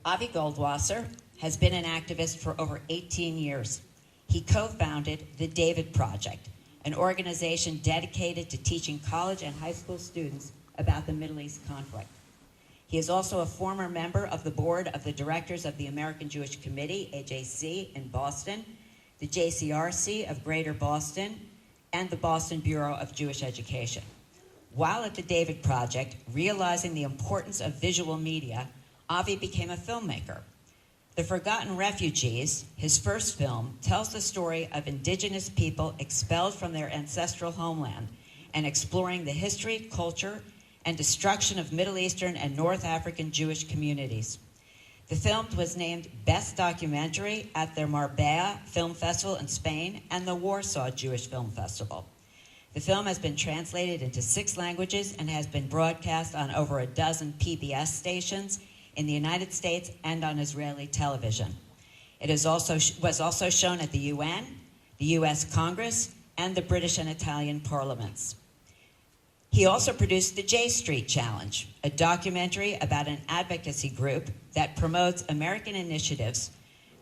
Avi Goldwasser has been an activist for over 18 years. He co-founded the David Project, an organization dedicated to teaching college and high school students about the Middle East conflict. He is also a former member of the board of the directors of the American Jewish Committee, AJC, in Boston, the JCRC of Greater Boston, and the Boston Bureau of Jewish Education. While at the David Project, realizing the importance of visual media, Avi became a filmmaker. The Forgotten Refugees, his first film, tells the story of indigenous people expelled from their ancestral homeland and exploring the history, culture, and destruction of Middle Eastern and North African Jewish communities. The film was named Best Documentary at the Marbella Film Festival in Spain and the Warsaw Jewish Film Festival. The film has been translated into 6 languages and has been broadcast on over a dozen PBS stations in the United States and on Israeli television. It was also shown at the UN, the US Congress, and the British and Italian parliaments. He also produced the J Street Challenge, a documentary about an advocacy group that promotes American initiatives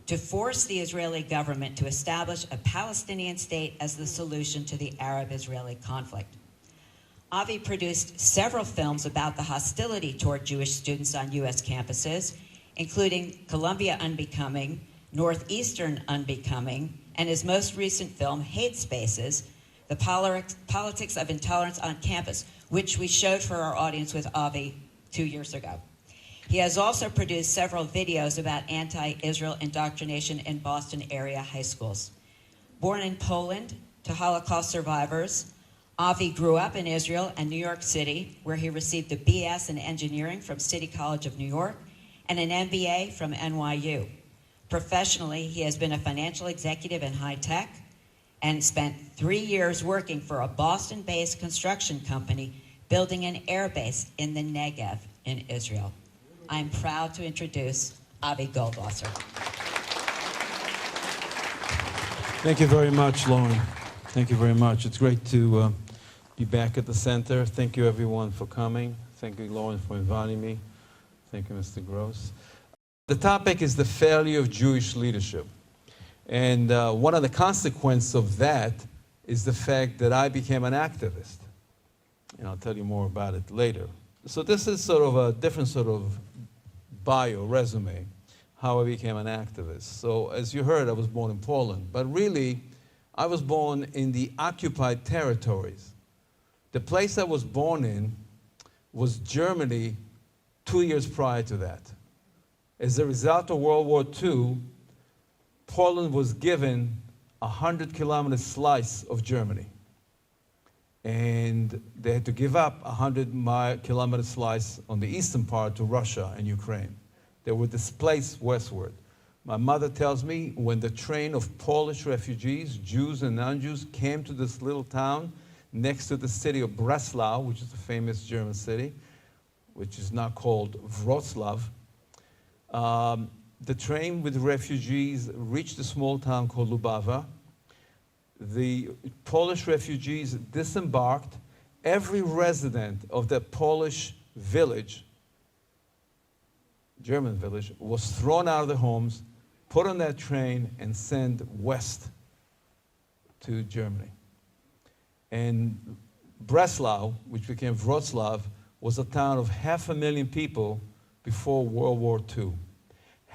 to force the Israeli government to establish a Palestinian state as the solution to the Arab-Israeli conflict. Avi produced several films about the hostility toward Jewish students on US campuses, including Columbia Unbecoming, Northeastern Unbecoming, and his most recent film, Hate Spaces, The Politics of Intolerance on Campus, which we showed for our audience with Avi 2 years ago. He has also produced several videos about anti-Israel indoctrination in Boston area high schools. Born in Poland to Holocaust survivors, Avi grew up in Israel and New York City, where he received a BS in engineering from City College of New York and an MBA from NYU. Professionally, he has been a financial executive in high tech and spent 3 years working for a Boston-based construction company building an airbase in the Negev in Israel. I'm proud to introduce Avi Goldwasser. Thank you very much, Lauren. Thank you very much. It's great to be back at the center. Thank you, everyone, for coming. Thank you, Lauren, for inviting me. Thank you, Mr. Gross. The topic is the failure of Jewish leadership. And one of the consequences of that is the fact that I became an activist. And I'll tell you more about it later. So this is sort of a different sort of bio, resume, how I became an activist. So as you heard, I was born in Poland. But really, I was born in the occupied territories. The place I was born in was Germany 2 years prior to that. As a result of World War II, Poland was given a 100-kilometer slice of Germany. And they had to give up a 100-kilometer slice on the eastern part to Russia and Ukraine. They were displaced westward. My mother tells me when the train of Polish refugees, Jews and non-Jews, came to this little town next to the city of Breslau, which is a famous German city, which is now called Wrocław, the train with refugees reached a small town called Lubawa. The Polish refugees disembarked. Every resident of that Polish village, German village, was thrown out of their homes, put on that train, and sent west to Germany. And Breslau, which became Wrocław, was a town of 500,000 people before World War II.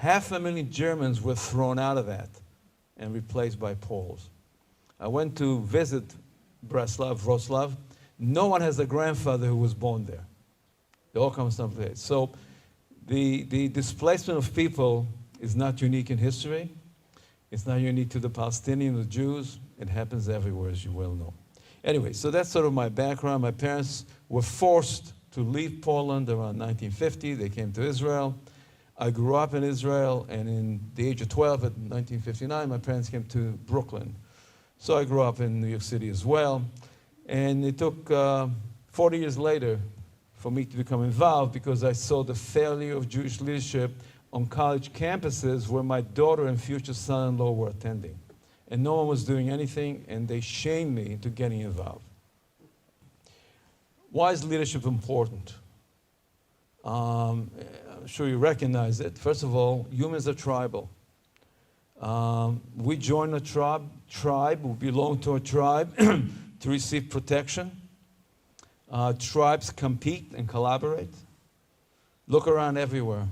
500,000 Germans were thrown out of that and replaced by Poles. I went to visit Breslau, Wrocław. No one has a grandfather who was born there. They all come from someplace. So the displacement of people is not unique in history. It's not unique to the Palestinians or Jews. It happens everywhere, as you well know. Anyway, so that's sort of my background. My parents were forced to leave Poland around 1950. They came to Israel. I grew up in Israel, and in the age of 12, at 1959, my parents came to Brooklyn. So I grew up in New York City as well. And it took 40 years later for me to become involved because I saw the failure of Jewish leadership on college campuses where my daughter and future son-in-law were attending. And no one was doing anything, and they shamed me into getting involved. Why is leadership important? I'm sure you recognize it. First of all, humans are tribal. We join a tribe, we belong to a tribe to receive protection. Tribes compete and collaborate. Look around everywhere.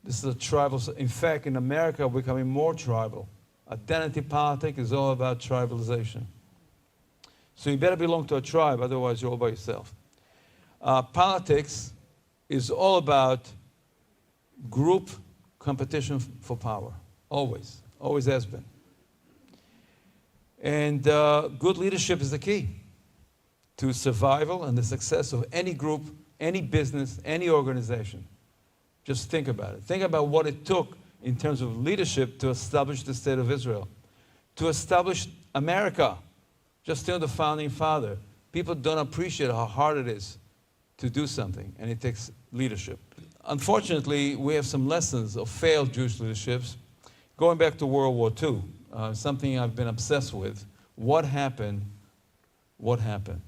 This is a tribal. In fact, in America, we're becoming more tribal. Identity politics is all about tribalization. So you better belong to a tribe, otherwise you're all by yourself. Politics is all about group competition for power. Always. Always has been. And good leadership is the key to survival and the success of any group, any business, any organization. Just think about it. Think about what it took in terms of leadership to establish the State of Israel, to establish America. Just think of the founding father. People don't appreciate how hard it is to do something, and it takes leadership. Unfortunately, we have some lessons of failed Jewish leaderships. Going back to World War II, something I've been obsessed with. What happened? What happened?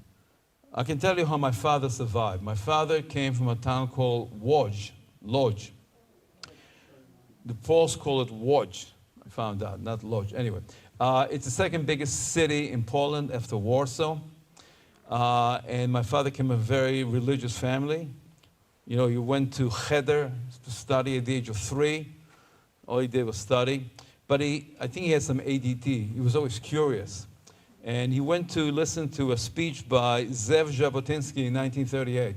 I can tell you how my father survived. My father came from a town called Lodz. The Poles call it Łódź. I found out, not Lodz. Anyway, it's the second biggest city in Poland after Warsaw. And my father came from a very religious family. You know, he went to Cheder to study at the age of 3. All he did was study. But I think he had some ADD. He was always curious. And he went to listen to a speech by Zev Jabotinsky in 1938,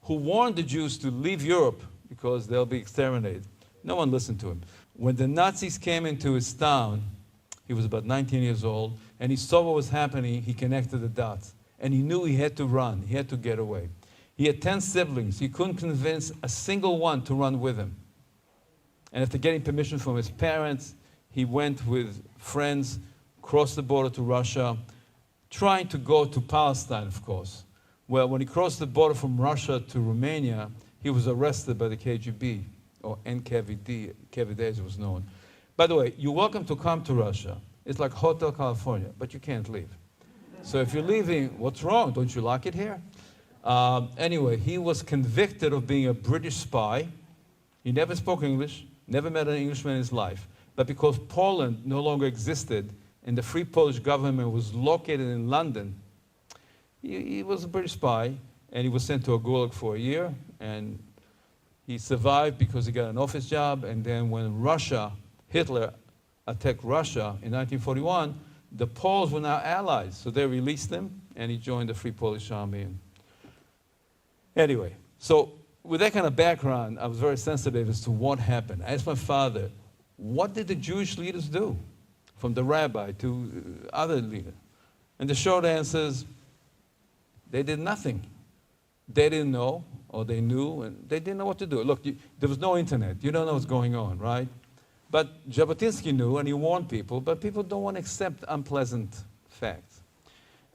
who warned the Jews to leave Europe because they'll be exterminated. No one listened to him. When the Nazis came into his town, he was about 19 years old, and he saw what was happening, he connected the dots. And he knew he had to run, he had to get away. He had 10 siblings. He couldn't convince a single one to run with him. And after getting permission from his parents, he went with friends, crossed the border to Russia, trying to go to Palestine, of course. Well, when he crossed the border from Russia to Romania, he was arrested by the KGB, or NKVD as it was known. By the way, you're welcome to come to Russia. It's like Hotel California, but you can't leave. So if you're leaving, what's wrong? Don't you like it here? Anyway, he was convicted of being a British spy. He never spoke English, never met an Englishman in his life. But because Poland no longer existed and the Free Polish government was located in London, he was a British spy, and he was sent to a gulag for a year, and he survived because he got an office job. And then when Hitler attacked Russia in 1941, the Poles were now allies, so they released him, and he joined the Free Polish Army. Anyway, so with that kind of background, I was very sensitive as to what happened. I asked my father, what did the Jewish leaders do, from the rabbi to other leaders? And the short answer is, they did nothing. They didn't know, or they knew, and they didn't know what to do. Look, there was no internet. You don't know what's going on, right? But Jabotinsky knew, and he warned people, but people don't want to accept unpleasant facts.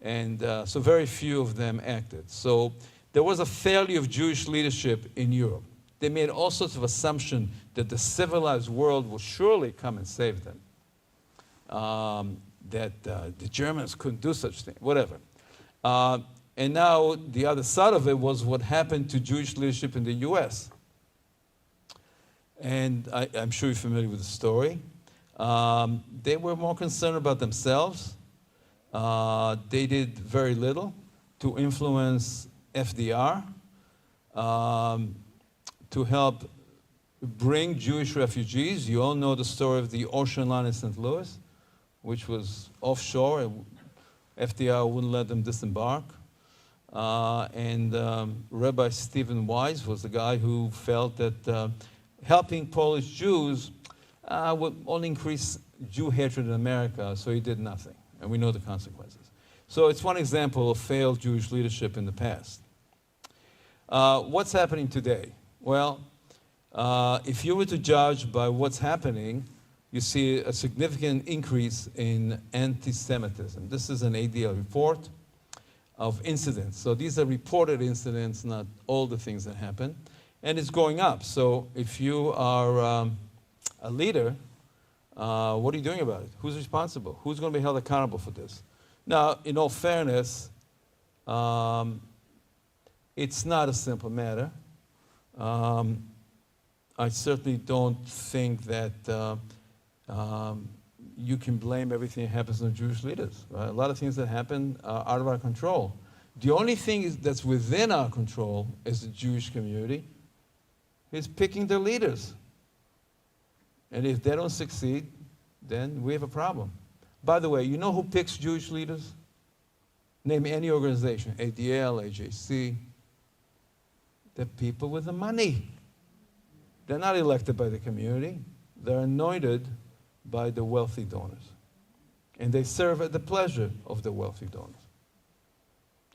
And so very few of them acted. So there was a failure of Jewish leadership in Europe. They made all sorts of assumptions that the civilized world will surely come and save them. That the Germans couldn't do such things, whatever. And now the other side of it was what happened to Jewish leadership in the US. And I'm sure you're familiar with the story. They were more concerned about themselves. They did very little to influence FDR, to help bring Jewish refugees. You all know the story of the ocean line in St. Louis, which was offshore, and FDR wouldn't let them disembark. Rabbi Stephen Wise was the guy who felt that helping Polish Jews would only increase Jew hatred in America, so he did nothing. And we know the consequences. So it's one example of failed Jewish leadership in the past. What's happening today? Well, if you were to judge by what's happening, you see a significant increase in anti-Semitism. This is an ADL report of incidents. So these are reported incidents, not all the things that happen. And it's going up. So if you are a leader, what are you doing about it? Who's responsible? Who's going to be held accountable for this? Now, in all fairness, it's not a simple matter. I certainly don't think that you can blame everything that happens on Jewish leaders. Right? A lot of things that happen are out of our control. The only thing that's within our control as the Jewish community is picking their leaders. And if they don't succeed, then we have a problem. By the way, you know who picks Jewish leaders? Name any organization, ADL, AJC. They're people with the money. They're not elected by the community. They're anointed by the wealthy donors. And they serve at the pleasure of the wealthy donors.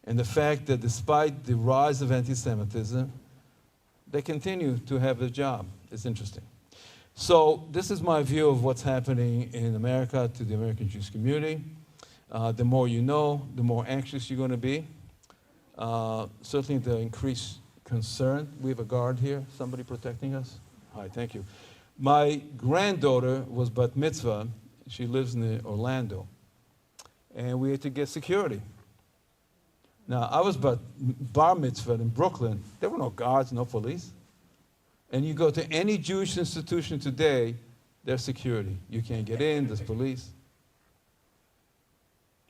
And the fact that despite the rise of anti-Semitism, they continue to have a job is interesting. So this is my view of what's happening in America to the American Jewish community. The more you know, the more anxious you're going to be. Certainly the increased concern. We have a guard here, somebody protecting us. Hi, thank you. My granddaughter was bat mitzvah. She lives in Orlando. And we had to get security. Now, I was bar mitzvah in Brooklyn. There were no guards, no police. And you go to any Jewish institution today, there's security. You can't get in, there's police.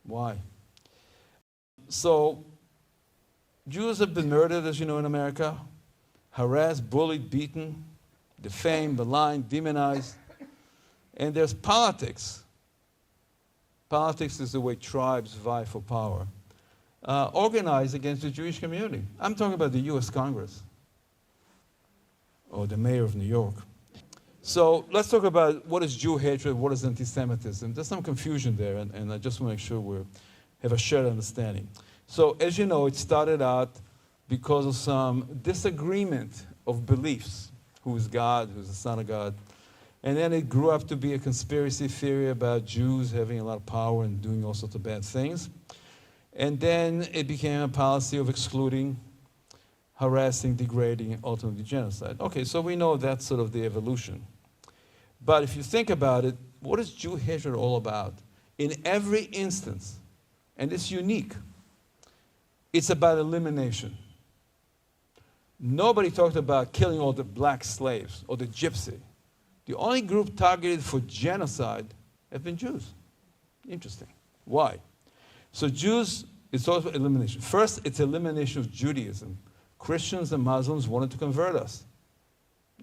Why? So, Jews have been murdered, as you know, in America, harassed, bullied, beaten, defamed, maligned, demonized. And there's politics. Politics is the way tribes vie for power. Organized against the Jewish community. I'm talking about the US Congress or the mayor of New York. So let's talk about what is Jew hatred, what is anti-Semitism. There's some confusion there, and I just want to make sure we have a shared understanding. So as you know, it started out because of some disagreement of beliefs. Who is God, who's the Son of God. And then it grew up to be a conspiracy theory about Jews having a lot of power and doing all sorts of bad things. And then it became a policy of excluding, harassing, degrading, and ultimately genocide. Okay, so we know that's sort of the evolution. But if you think about it, what is Jew hatred all about? In every instance, and it's unique, it's about elimination. Nobody talked about killing all the black slaves or the gypsy. The only group targeted for genocide have been Jews. Interesting. Why? So Jews, it's also elimination. First, it's elimination of Judaism. Christians and Muslims wanted to convert us.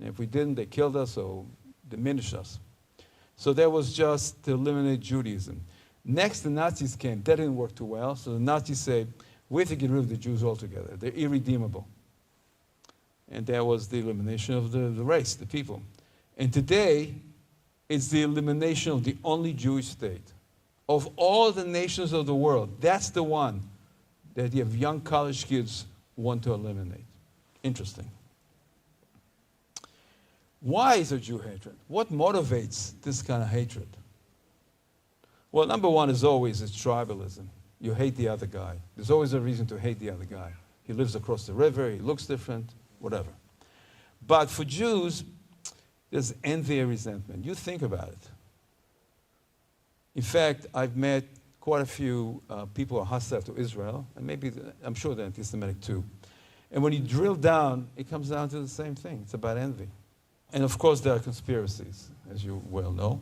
And if we didn't, they killed us or diminished us. So that was just to eliminate Judaism. Next, the Nazis came. That didn't work too well. So the Nazis said, we have to get rid of the Jews altogether. They're irredeemable. And that was the elimination of the race, the people. And today, it's the elimination of the only Jewish state. Of all the nations of the world, that's the one that you have young college kids want to eliminate. Interesting. Why is there Jew hatred? What motivates this kind of hatred? Well, number one is always it's tribalism. You hate the other guy. There's always a reason to hate the other guy. He lives across the river, he looks different, whatever. But for Jews, there's envy and resentment. You think about it. In fact, I've met quite a few people who are hostile to Israel, and maybe, I'm sure they're anti-Semitic too. And when you drill down, it comes down to the same thing. It's about envy. And of course, there are conspiracies, as you well know.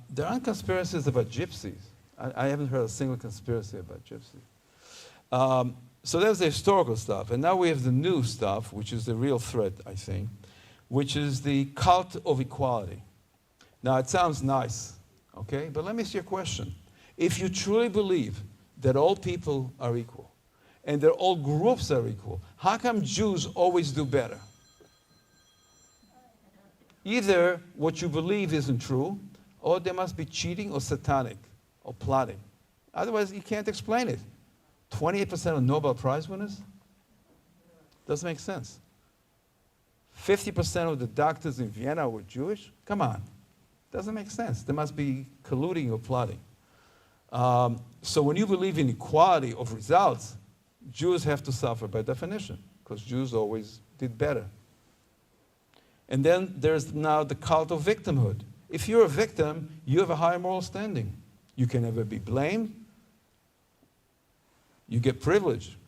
There aren't conspiracies about gypsies. I haven't heard a single conspiracy about gypsies. So there's the historical stuff. And now we have the new stuff, which is the real threat, I think, which is the cult of equality. Now, it sounds nice, okay? But let me ask you a question. If you truly believe that all people are equal and that all groups are equal, how come Jews always do better? Either what you believe isn't true, or there must be cheating or satanic or plotting. Otherwise, you can't explain it. 28% of Nobel Prize winners? Doesn't make sense. 50% of the doctors in Vienna were Jewish? Come on. Doesn't make sense. There must be colluding or plotting. So when you believe in equality of results, Jews have to suffer by definition, because Jews always did better. And then there's now the cult of victimhood. If you're a victim, you have a higher moral standing. You can never be blamed. You get privilege.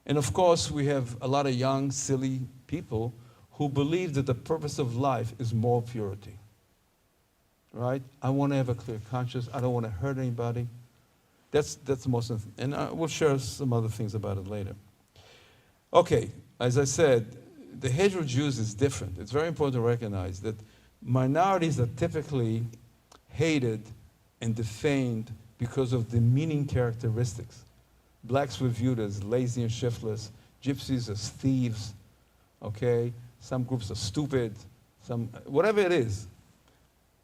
And of course, we have a lot of young, silly people who believe that the purpose of life is moral purity. Right? I want to have a clear conscience. I don't want to hurt anybody. That's the most, and we'll share some other things about it later. Okay, as I said, the Hebrew Jews is different. It's very important to recognize that minorities are typically hated and defamed because of demeaning characteristics. Blacks were viewed as lazy and shiftless, gypsies as thieves, okay? Some groups are stupid, some, whatever it is.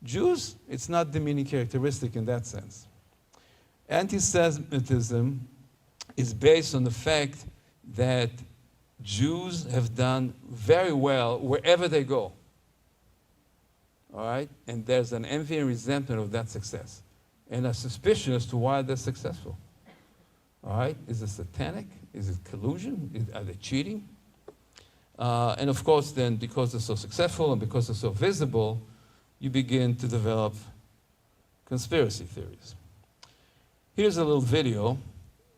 Jews, it's not demeaning characteristic in that sense. Anti-Semitism is based on the fact that Jews have done very well wherever they go. All right? And there's an envy and resentment of that success. And a suspicion as to why they're successful. All right? Is it satanic? Is it collusion? Are they cheating? And of course, then, because they're so successful and because they're so visible, you begin to develop conspiracy theories. Here's a little video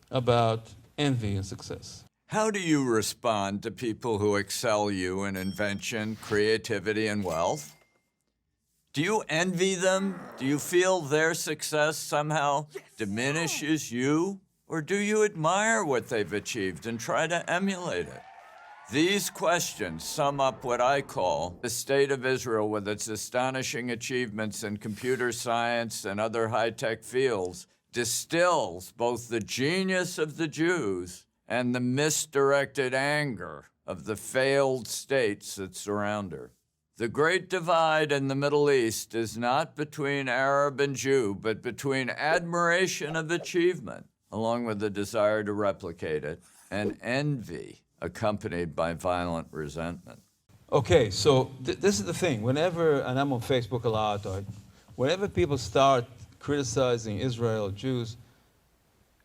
about envy and success. How do you respond to people who excel you in invention, creativity, and wealth? Do you envy them? Do you feel their success somehow diminishes you? Or do you admire what they've achieved and try to emulate it? These questions sum up what I call the state of Israel with its astonishing achievements in computer science and other high-tech fields, distills both the genius of the Jews and the misdirected anger of the failed states that surround her. The great divide in the Middle East is not between Arab and Jew, but between admiration of achievement, along with the desire to replicate it, and envy, accompanied by violent resentment. Okay, so this is the thing. Whenever, and I'm on Facebook a lot, whenever people start criticizing Israel or Jews,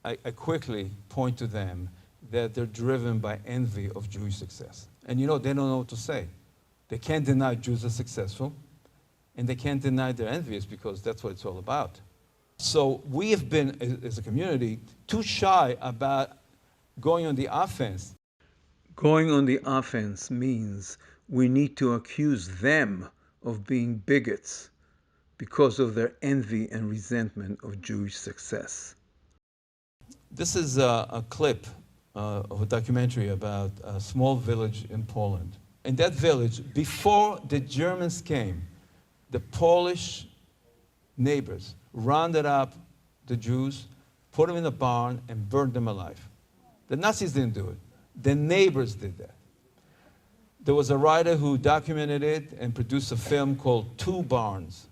I quickly point to them that they're driven by envy of Jewish success. And you know, they don't know what to say. They can't deny Jews are successful, and they can't deny they're envious because that's what it's all about. So we have been, as a community, too shy about going on the offense. Going on the offense means we need to accuse them of being bigots because of their envy and resentment of Jewish success. This is a clip of a documentary about a small village in Poland. In that village, before the Germans came, the Polish neighbors rounded up the Jews, put them in a barn, and burned them alive. The Nazis didn't do it. The neighbors did that. There was a writer who documented it and produced a film called Two Barns.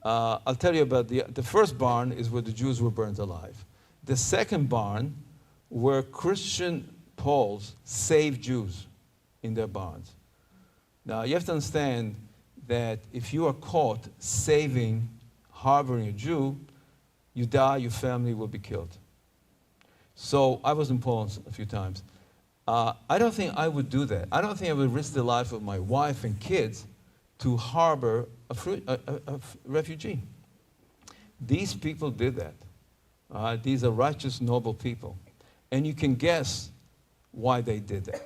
I'll tell you about the first barn is where the Jews were burned alive. The second barn, where Christian Poles saved Jews in their barns. Now, you have to understand that if you are caught harboring a Jew, you die, your family will be killed. So I was in Poland a few times. I don't think I would do that. I don't think I would risk the life of my wife and kids to harbor a refugee. These people did that. These are righteous, noble people. And you can guess why they did that.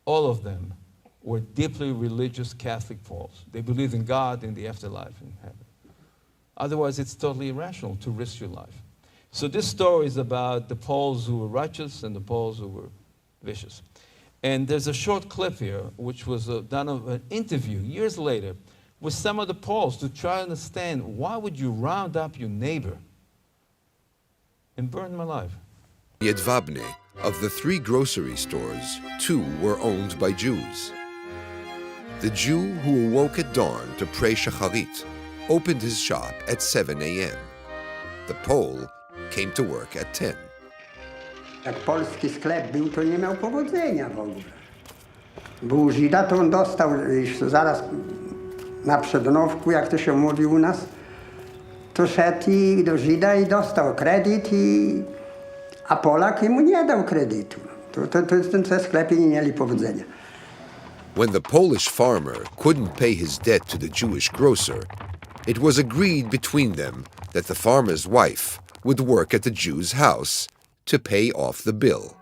All of them were deeply religious Catholic Poles. They believed in God, in the afterlife, in heaven. Otherwise, it's totally irrational to risk your life. So this story is about the Poles who were righteous and the Poles who were vicious. And there's a short clip here, which was done of an interview years later with some of the Poles to try to understand why would you round up your neighbor and burn them alive. Jedwabne, of the 3 grocery stores, 2 were owned by Jews. The Jew who awoke at dawn to pray Shacharit opened his shop at 7 a.m. The Pole came to work at 10. Jak polski sklep był, to nie miał powodzenia w ogóle. Był Żyda, to on dostał już zaraz na przednowku, jak to się mówi u nas, to szedł do Żyda i dostał kredyt, a Polak mu nie dał kredytu. Te sklepy nie mieli powodzenia. When the Polish farmer couldn't pay his debt to the Jewish grocer, it was agreed between them that the farmer's wife would work at the Jew's house to pay off the bill.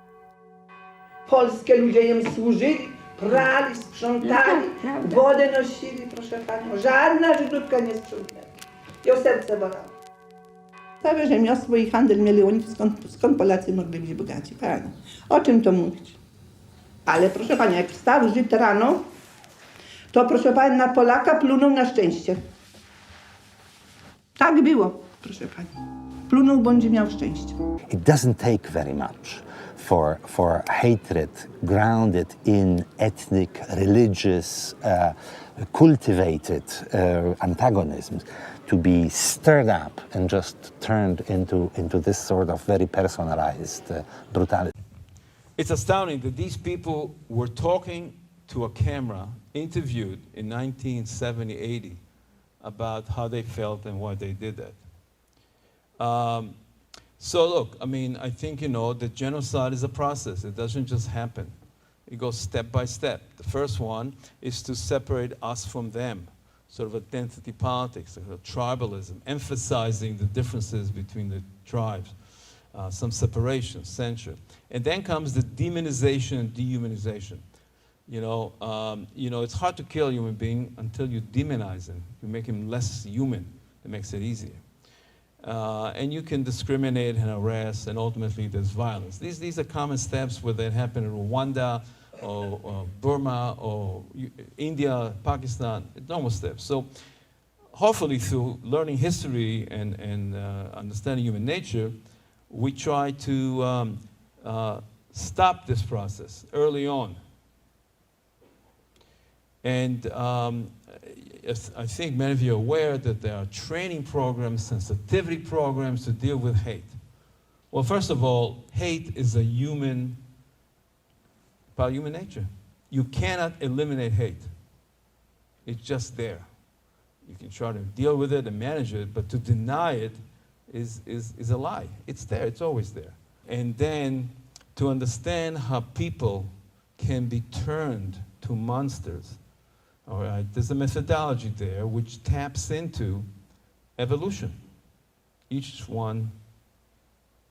Polskie ludzie im służyli, Prali, sprzątali, wodę nosili, proszę panią. Żadna Żydówka nie sprzątała. I o serce bolało. Całe rzemiosło i handel mieli oni, skąd Polacy mogli być bogaci, pani. O czym to mówić? Ale proszę pani, jak wstał Żyd rano, to proszę pani na Polaka plunął na szczęście. Tak było, proszę pani. Plunął, bądź miał szczęście. It doesn't take very much for hatred grounded in ethnic, religious, cultivated antagonisms to be stirred up and just turned into this sort of very personalized brutality. It's astounding that these people were talking to a camera, interviewed in 1970, 80, about how they felt and why they did that. So look, I mean, I think you know that genocide is a process. It doesn't just happen. It goes step by step. The first one is to separate us from them, sort of identity politics, sort of tribalism, emphasizing the differences between the tribes, some separation, censure. And then comes the demonization and dehumanization. You know, it's hard to kill a human being until you demonize him. You make him less human. It makes it easier. And you can discriminate and harass, and ultimately there's violence. These are common steps, whether it happened in Rwanda or Burma or India, Pakistan, normal steps. So hopefully through learning history and understanding human nature, we try to stop this process early on. And I think many of you are aware that there are training programs, sensitivity programs to deal with hate. Well, first of all, hate is a part of human nature. You cannot eliminate hate. It's just there. You can try to deal with it and manage it, but to deny it is a lie. It's there, it's always there. And then to understand how people can be turned to monsters. All right, there's a methodology there which taps into evolution. Each one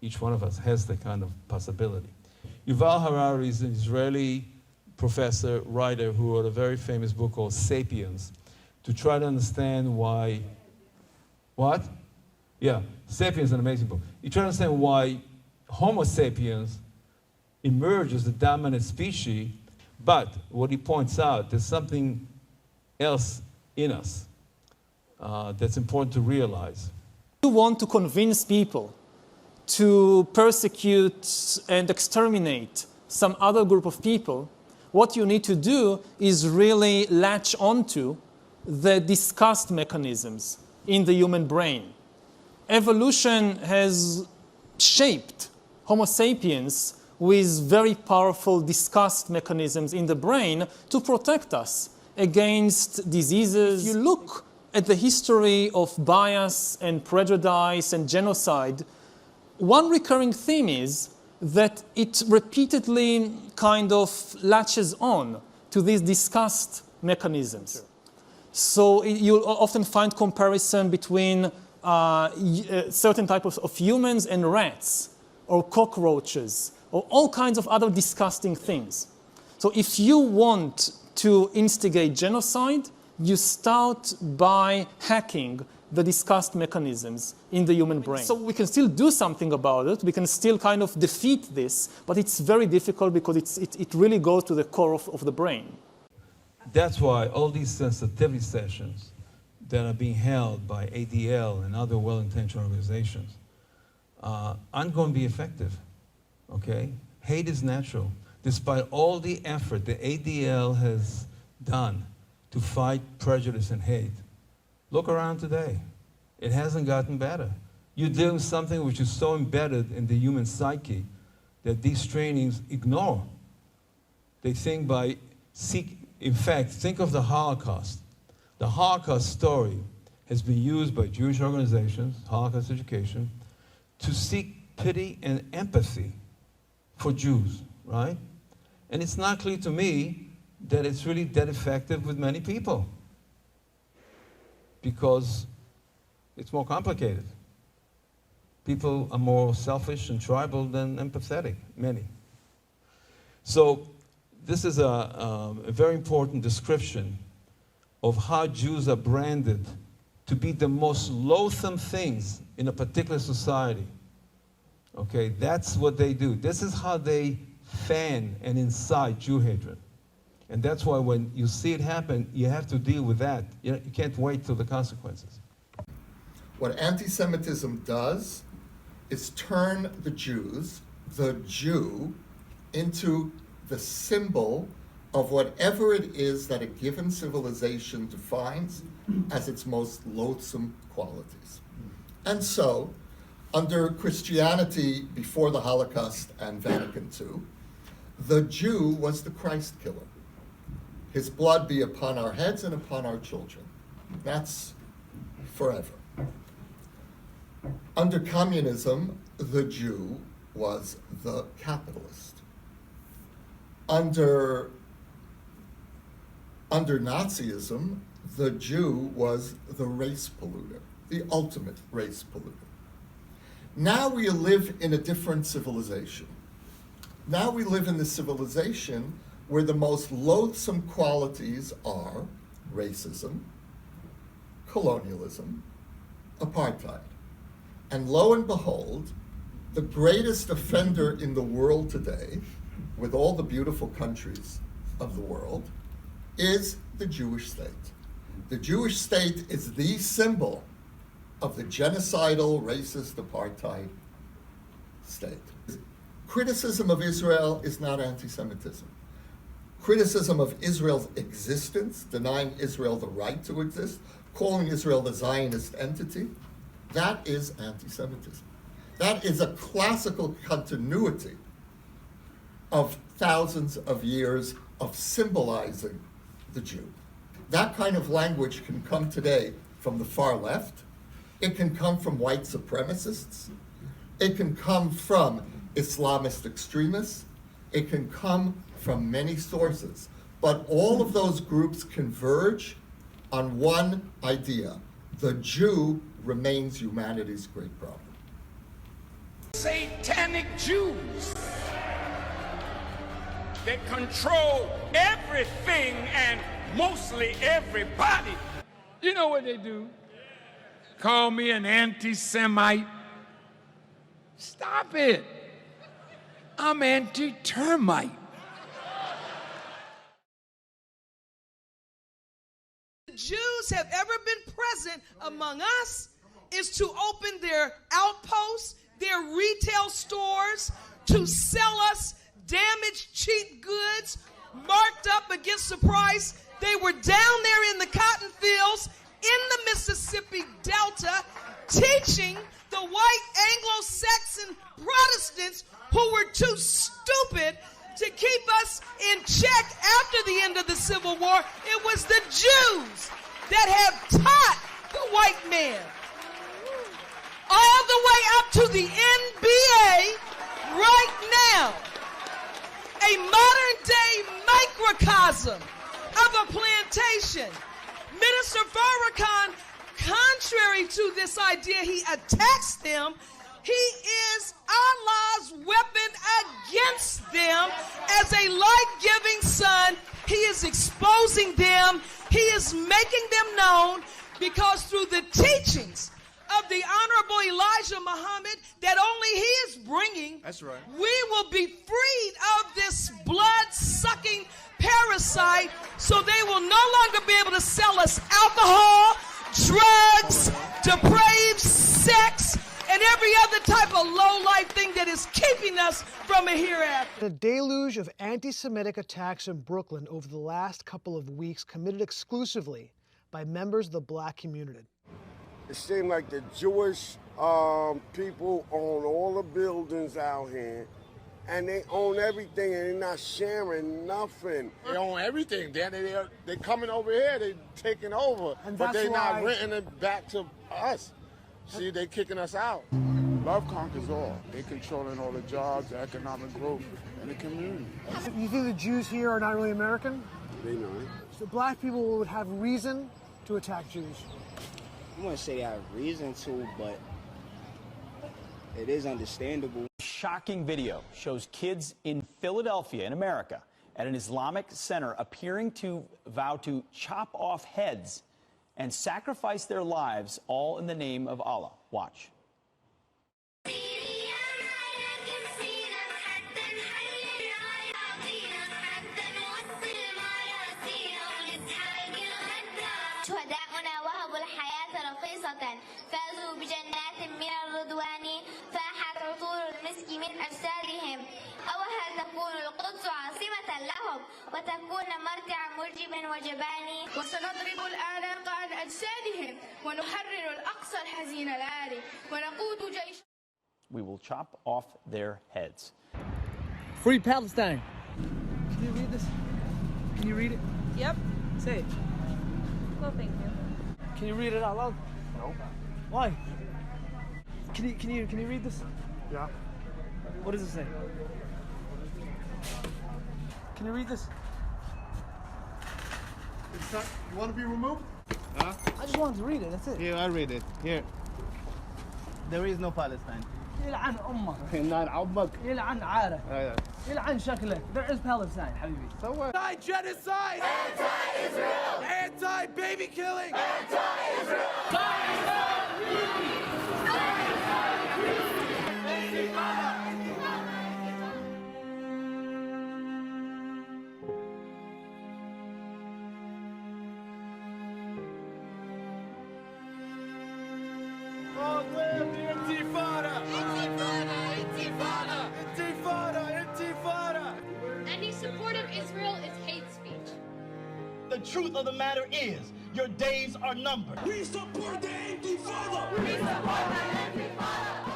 of us has that kind of possibility. Yuval Harari is an Israeli professor, writer, who wrote a very famous book called Sapiens, to try to understand why, what? Yeah, Sapiens is an amazing book. You try to understand why Homo sapiens emerged as the dominant species, but what he points out, there's something else in us that's important to realize. You want to convince people to persecute and exterminate some other group of people, what you need to do is really latch onto the disgust mechanisms in the human brain. Evolution has shaped Homo sapiens with very powerful disgust mechanisms in the brain to protect us against diseases. If you look at the history of bias and prejudice and genocide, one recurring theme is that it repeatedly kind of latches on to these disgust mechanisms. Sure. So you'll often find comparison between certain types of humans and rats, or cockroaches, or all kinds of other disgusting things. So if you want to instigate genocide, you start by hacking the disgust mechanisms in the human brain. So we can still do something about it. We can still kind of defeat this, but it's very difficult because it really goes to the core of the brain. That's why all these sensitivity sessions that are being held by ADL and other well-intentioned organizations aren't going to be effective, okay? Hate is natural. Despite all the effort that ADL has done to fight prejudice and hate, look around today. It hasn't gotten better. You're dealing with something which is so embedded in the human psyche that these trainings ignore. They think in fact, think of the Holocaust. The Holocaust story has been used by Jewish organizations, Holocaust education, to seek pity and empathy for Jews, right? And it's not clear to me that it's really that effective with many people, because it's more complicated. People are more selfish and tribal than empathetic, many. So this is a very important description of how Jews are branded to be the most loathsome things in a particular society. Okay, that's what they do. This is how they fan and incite Jew hatred. And that's why when you see it happen, you have to deal with that. You can't wait till the consequences. What anti-Semitism does is turn the Jews, the Jew, into the symbol of whatever it is that a given civilization defines as its most loathsome qualities. And so, under Christianity before the Holocaust and Vatican II, the Jew was the Christ killer. His blood be upon our heads and upon our children. That's forever. Under communism, the Jew was the capitalist. Under Nazism, the Jew was the race polluter, the ultimate race polluter. Now we live in a different civilization. Now we live in the civilization where the most loathsome qualities are racism, colonialism, apartheid. And lo and behold, the greatest offender in the world today, with all the beautiful countries of the world, is the Jewish state. The Jewish state is the symbol of the genocidal, racist, apartheid state. Criticism of Israel is not anti-Semitism. Criticism of Israel's existence, denying Israel the right to exist, calling Israel the Zionist entity, that is anti-Semitism. That is a classical continuity of thousands of years of symbolizing the Jew. That kind of language can come today from the far left. It can come from white supremacists. It can come from Islamist extremists. It can come from many sources. But all of those groups converge on one idea. The Jew remains humanity's great problem. Satanic Jews that control everything and mostly everybody. You know what they do? Call me an anti-Semite. Stop it. I'm anti-termite. Jews have ever been present among us is to open their outposts, their retail stores, to sell us damaged, cheap goods, marked up against the price. They were down there in the cotton fields in the Mississippi Delta teaching the white Anglo-Saxon Protestants who were too stupid to keep us in check after the end of the Civil War. It was the Jews that have taught the white man all the way up to the NBA right now. A modern-day microcosm of a plantation. Minister Farrakhan, contrary to this idea, he attacks them. He is Allah's weapon against them. As a light-giving son, he is exposing them. He is making them known because through the teachings of the Honorable Elijah Muhammad that only he is bringing, That's right, we will be freed of this blood-sucking parasite, so they will no longer be able to sell us alcohol, drugs, depraved sex, and every other type of low-life thing that is keeping us from a hereafter. A deluge of anti-Semitic attacks in Brooklyn over the last couple of weeks committed exclusively by members of the black community. It seemed like the Jewish people own all the buildings out here, and they own everything, and they're not sharing nothing. They own everything. They're coming over here, they're taking over, but they're not renting it back to us. See, they're kicking us out. Love conquers all. They're controlling all the jobs, the economic growth in the community. You think the Jews here are not really American? They know it. So black people would have reason to attack Jews. I wouldn't say they have reason to, but it is understandable. Shocking video shows kids in Philadelphia, in America, at an Islamic center appearing to vow to chop off heads and sacrifice their lives, all in the name of Allah. Watch. شهداؤنا وهبوا الحياة رخيصة فازوا بجنات من الرضوان فاحت عطور المسك من أجسادهم أو هل تكون القدس عاصمة لهم وتكون مرتعا مرجبا وجباني وسنضرب الآناق عن أجسادهم ونحرر الأقصى الحزين العاري ونقود جيش. We will chop off their heads. Free Palestine. Can you read this? Can you read it? Yep. Say it. No, thank you. Can you read it out loud? No. Why? Can you read this? Yeah. What does it say? Can you read this? You want to be removed? Huh? I just wanted to read it, that's it. Here, I read it. Here. There is no Palestine. يلعن أمك. يلعن عمك. يلعن عارك. يلعن شكلك. There is Palestine, حبيبي. So what? Anti-genocide! Anti-Israel! Anti-baby killing! Anti-Israel! Long live the Intifada! Intifada! Intifada! Intifada! Intifada! Any support of Israel is hate speech. The truth of the matter is, your days are numbered. We support the Intifada! We support the Intifada!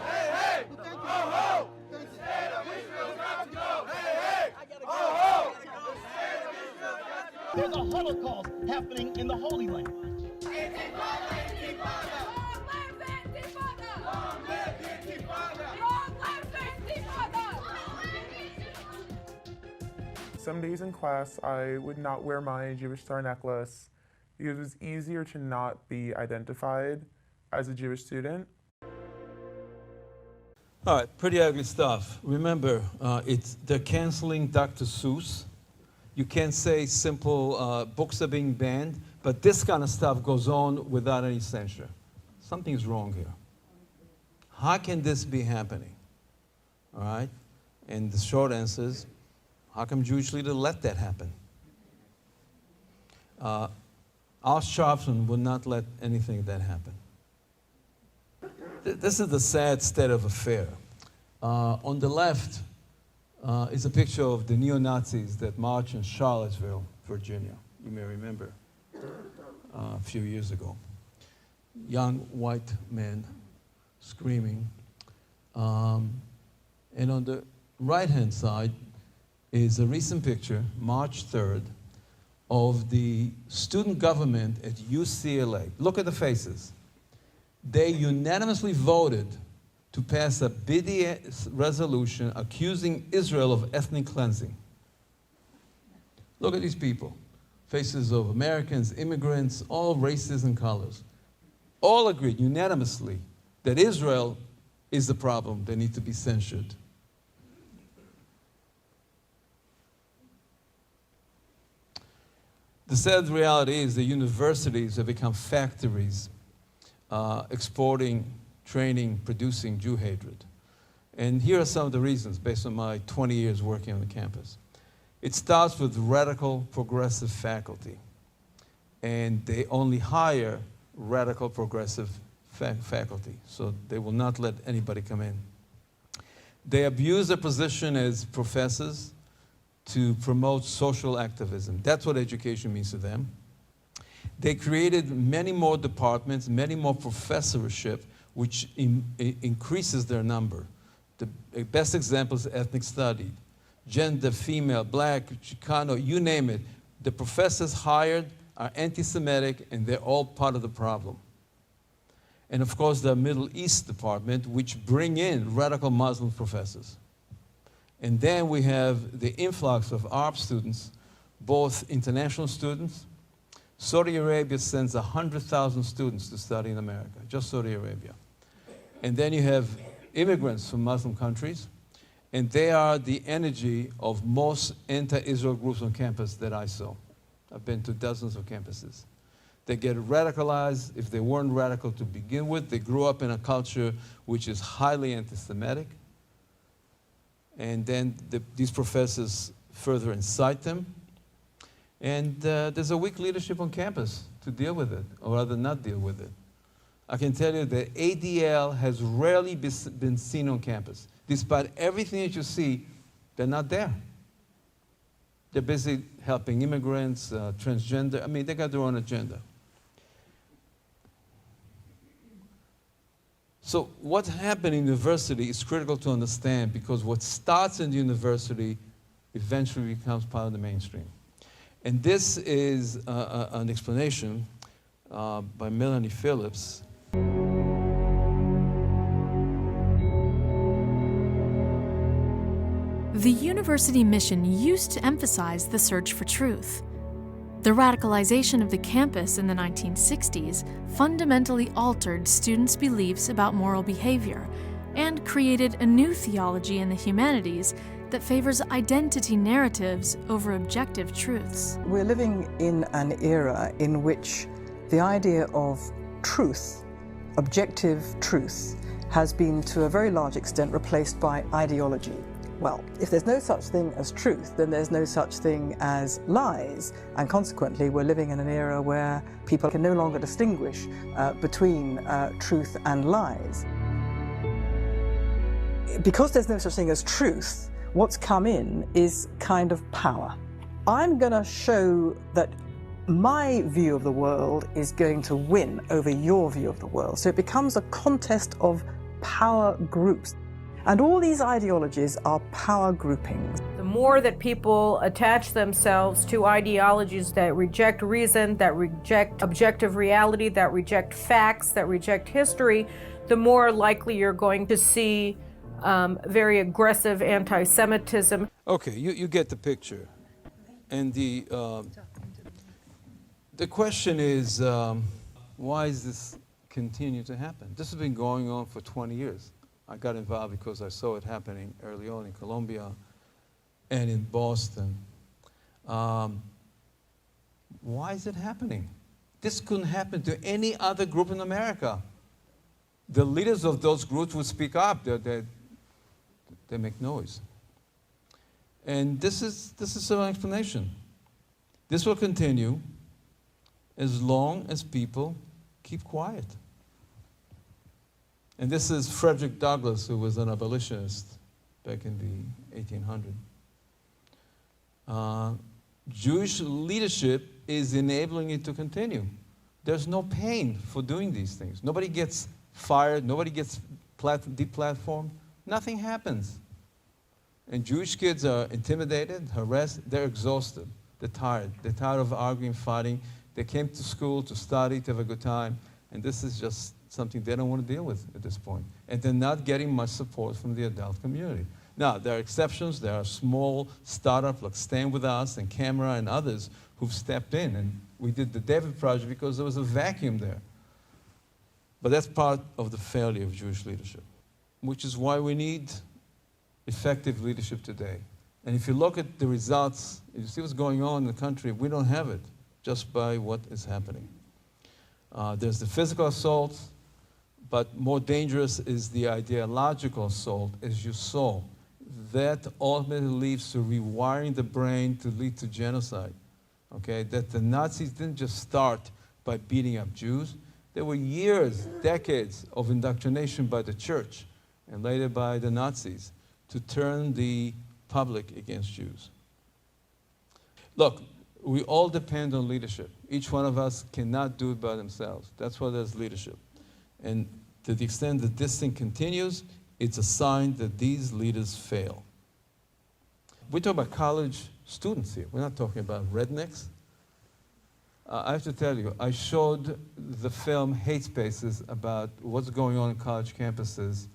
Hey, hey! Oh, ho! The state of Israel's got to go! Hey, hey! Oh, ho! The state of Israel's got to go! There's a Holocaust happening in the Holy Land. Intifada! Intifada! Long live the Intifada! Long live the Intifada! Some days in class, I would not wear my Jewish star necklace because it was easier to not be identified as a Jewish student. All right, pretty ugly stuff. Remember, they're canceling Dr. Seuss. You can't say simple books are being banned, but this kind of stuff goes on without any censure. Something's wrong here. How can this be happening? All right? And the short answer is, how come Jewish leaders let that happen? Al Sharpton would not let anything like that happen. This is the sad state of affair. On the left is a picture of the neo-Nazis that marched in Charlottesville, Virginia. You may remember a few years ago. Young white men screaming. And on the right-hand side is a recent picture, March 3rd, of the student government at UCLA. Look at the faces. They unanimously voted to pass a BDS resolution accusing Israel of ethnic cleansing. Look at these people. Faces of Americans, immigrants, all races and colors. All agreed unanimously that Israel is the problem. They need to be censured. The sad reality is the universities have become factories exporting, training, producing Jew hatred. And here are some of the reasons based on my 20 years working on the campus. It starts with radical progressive faculty. And they only hire radical progressive faculty, so they will not let anybody come in. They abuse their position as professors to promote social activism. That's what education means to them. They created many more departments, many more professorship, which increases their number. The best example is ethnic study. Gender, female, black, Chicano, you name it. The professors hired are anti-Semitic, and they're all part of the problem. And of course, the Middle East department, which bring in radical Muslim professors. And then we have the influx of Arab students, both international students. Saudi Arabia sends 100,000 students to study in America, just Saudi Arabia. And then you have immigrants from Muslim countries. And they are the energy of most anti-Israel groups on campus that I saw. I've been to dozens of campuses. They get radicalized. If they weren't radical to begin with, they grew up in a culture which is highly anti-Semitic. And then these professors further incite them. And there's a weak leadership on campus to deal with it, or rather not deal with it. I can tell you that ADL has rarely been seen on campus. Despite everything that you see, they're not there. They're busy helping immigrants, transgender. I mean, they got their own agenda. So what happened in university is critical to understand, because what starts in the university eventually becomes part of the mainstream. And this is an explanation by Melanie Phillips. The university mission used to emphasize the search for truth. The radicalization of the campus in the 1960s fundamentally altered students' beliefs about moral behavior and created a new theology in the humanities that favors identity narratives over objective truths. We're living in an era in which the idea of truth, objective truth, has been to a very large extent replaced by ideology. Well, if there's no such thing as truth, then there's no such thing as lies, and consequently we're living in an era where people can no longer distinguish between truth and lies. Because there's no such thing as truth, what's come in is kind of power. I'm going to show that my view of the world is going to win over your view of the world. So it becomes a contest of power groups. And all these ideologies are power groupings. The more that people attach themselves to ideologies that reject reason, that reject objective reality, that reject facts, that reject history, the more likely you're going to see very aggressive anti-Semitism. Okay, you get the picture. And the question is, why does this continue to happen? This has been going on for 20 years. I got involved because I saw it happening early on in Colombia and in Boston. Why is it happening? This couldn't happen to any other group in America. The leaders of those groups would speak up. They make noise. And this is an explanation. This will continue as long as people keep quiet. And this is Frederick Douglass, who was an abolitionist back in the 1800s. Jewish leadership is enabling it to continue. There's no pain for doing these things. Nobody gets fired. Nobody gets deplatformed. Nothing happens. And Jewish kids are intimidated, harassed. They're exhausted. They're tired. They're tired of arguing, fighting. They came to school to study, to have a good time. And this is just something they don't want to deal with at this point. And they're not getting much support from the adult community. Now, there are exceptions. There are small startups like Stand With Us and Camera and others who've stepped in. And we did the David Project because there was a vacuum there. But that's part of the failure of Jewish leadership, which is why we need effective leadership today. And if you look at the results, if you see what's going on in the country, we don't have it just by what is happening. There's the physical assault, but more dangerous is the ideological assault, as you saw. That ultimately leads to rewiring the brain to lead to genocide. Okay? That the Nazis didn't just start by beating up Jews. There were years, decades of indoctrination by the church and later by the Nazis to turn the public against Jews. Look, we all depend on leadership. Each one of us cannot do it by themselves. That's why there's leadership. And to the extent that this thing continues, it's a sign that these leaders fail. We're talking about college students here. We're not talking about rednecks. I have to tell you, I showed the film Hate Spaces about what's going on in college campuses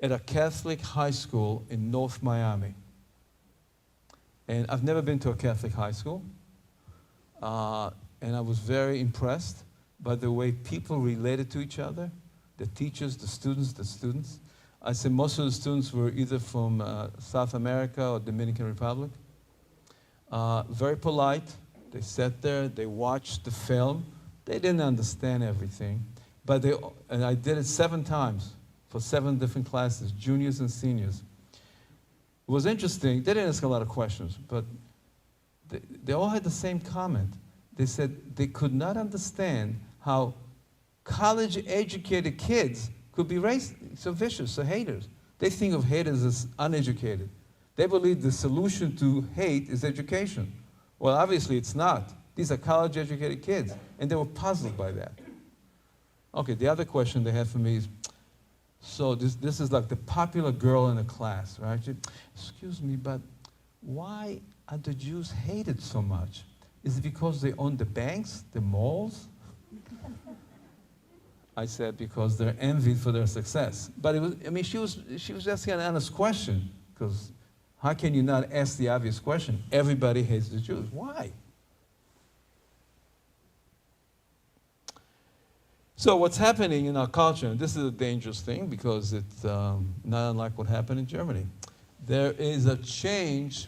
at a Catholic high school in North Miami. And I've never been to a Catholic high school. And I was very impressed by the way people related to each other, the teachers, the students. I said most of the students were either from South America or Dominican Republic. Very polite. They sat there, they watched the film. They didn't understand everything, but and I did it 7 times for 7 different classes, juniors and seniors. It was interesting. They didn't ask a lot of questions, but they all had the same comment. They said they could not understand how college-educated kids could be so vicious, so haters. They think of haters as uneducated. They believe the solution to hate is education. Well, obviously it's not. These are college-educated kids, and they were puzzled by that. Okay, the other question they had for me is, so this is like the popular girl in the class, right? Excuse me, but why are the Jews hated so much? Is it because they own the banks, the malls? I said, because they're envied for their success. But it was, I mean, she was asking an honest question, because how can you not ask the obvious question? Everybody hates the Jews. Why? So what's happening in our culture, and this is a dangerous thing because it's not unlike what happened in Germany. There is a change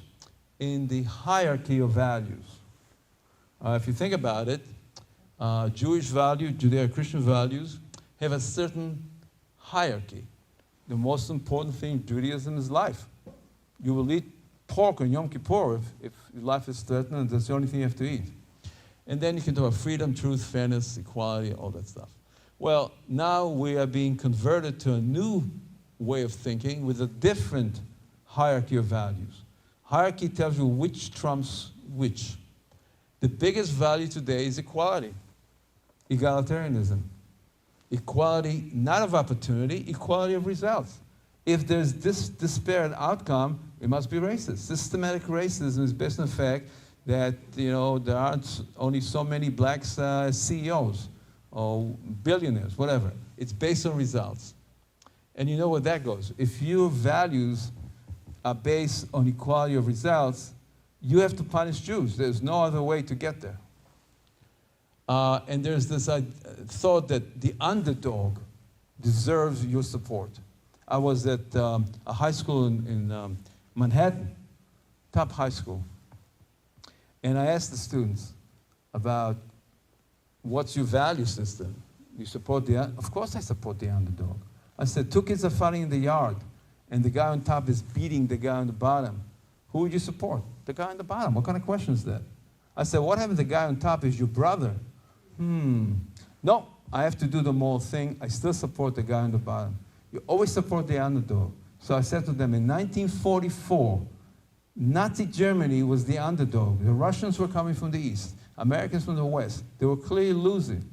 in the hierarchy of values. If you think about it, Jewish values, Judeo-Christian values have a certain hierarchy. The most important thing in Judaism is life. You will eat pork on Yom Kippur if life is threatened, and that's the only thing you have to eat. And then you can talk about freedom, truth, fairness, equality, all that stuff. Well, now we are being converted to a new way of thinking with a different hierarchy of values. Hierarchy tells you which trumps which. The biggest value today is equality, egalitarianism. Equality, not of opportunity, equality of results. If there's this disparate outcome, it must be racist. Systematic racism is based on the fact that there aren't only so many black CEOs or billionaires, whatever. It's based on results. And you know where that goes. If your values are based on equality of results, you have to punish Jews. There's no other way to get there. And there's this thought that the underdog deserves your support. I was at a high school in Manhattan, top high school. And I asked the students about, what's your value system? You support of course I support the underdog. I said, 2 kids are fighting in the yard, and the guy on top is beating the guy on the bottom. Who would you support? The guy on the bottom. What kind of question is that? I said, what happens if the guy on top is your brother? No, I have to do the moral thing. I still support the guy on the bottom. You always support the underdog. So I said to them, in 1944, Nazi Germany was the underdog. The Russians were coming from the east, Americans from the west. They were clearly losing.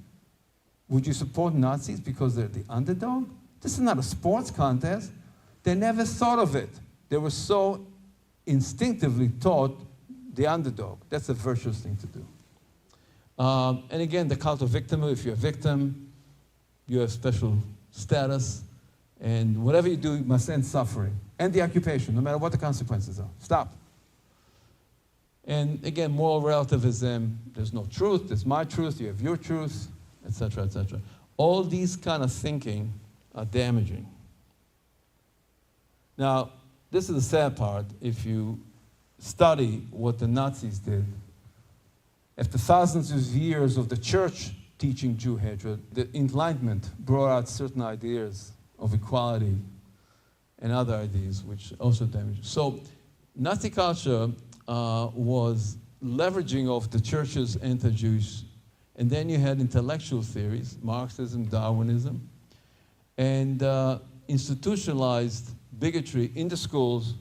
Would you support Nazis because they're the underdog? This is not a sports contest. They never thought of it. They were so instinctively taught the underdog. That's a virtuous thing to do. And again, the cult of victimhood. If you're a victim, you have special status. And whatever you do, you must end suffering. End the occupation, no matter what the consequences are. Stop. And again, moral relativism. There's no truth. There's my truth. You have your truth, etc., etc. All these kind of thinking are damaging. Now, this is the sad part. If you study what the Nazis did, after thousands of years of the church teaching Jew hatred, the Enlightenment brought out certain ideas of equality and other ideas which also damaged. So Nazi culture was leveraging off the church's anti-Jewish, and then you had intellectual theories, Marxism, Darwinism, and institutionalized bigotry in the schools,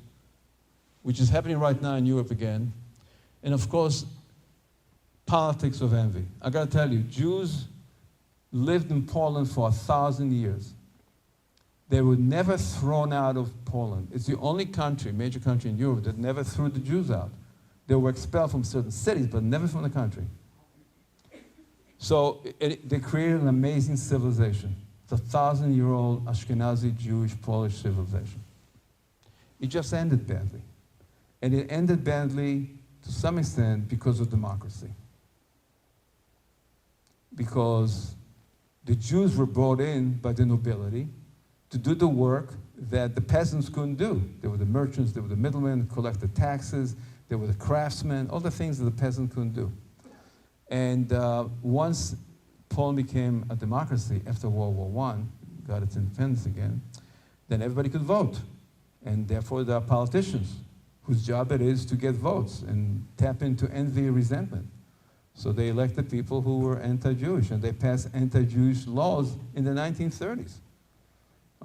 which is happening right now in Europe again, and of course, politics of envy. I gotta tell you, Jews lived in Poland for 1,000 years. They were never thrown out of Poland. It's the only country, major country in Europe, that never threw the Jews out. They were expelled from certain cities, but never from the country. So they created an amazing civilization. It's a 1,000-year-old Ashkenazi, Jewish, Polish civilization. It just ended badly. And it ended badly to some extent because of democracy. Because the Jews were brought in by the nobility to do the work that the peasants couldn't do. There were the merchants, there were the middlemen who collected taxes, there were the craftsmen, all the things that the peasant couldn't do. And once Poland became a democracy after World War I, got its independence again, then everybody could vote. And therefore there are politicians whose job it is to get votes and tap into envy and resentment. So they elected people who were anti-Jewish, and they passed anti-Jewish laws in the 1930s.